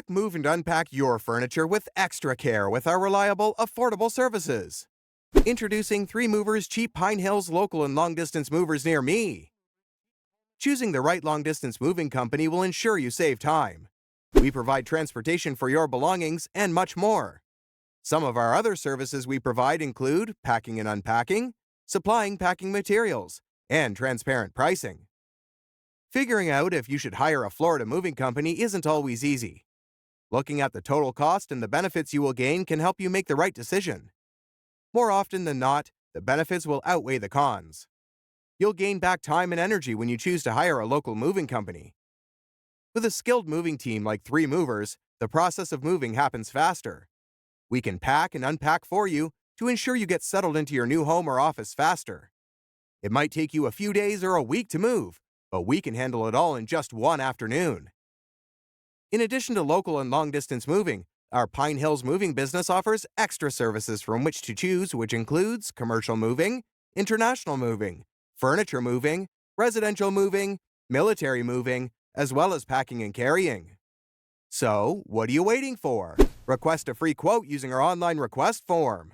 Move and unpack your furniture with extra care with our reliable, affordable services. Introducing 3 Movers Cheap Pine Hills local and long-distance movers near me. Choosing the right long-distance moving company will ensure you save time. We provide transportation for your belongings and much more. Some of our other services we provide include packing and unpacking, supplying packing materials, and transparent pricing. Figuring out if you should hire a Florida moving company isn't always easy. Looking at the total cost and the benefits you will gain can help you make the right decision. More often than not, the benefits will outweigh the cons. You'll gain back time and energy when you choose to hire a local moving company. With a skilled moving team like 3 Movers, the process of moving happens faster. We can pack and unpack for you to ensure you get settled into your new home or office faster. It might take you a few days or a week to move, but we can handle it all in just one afternoon. In addition to local and long-distance moving, our Pine Hills moving business offers extra services from which to choose, which includes commercial moving, international moving, furniture moving, residential moving, military moving, as well as packing and carrying. So, what are you waiting for? Request a free quote using our online request form.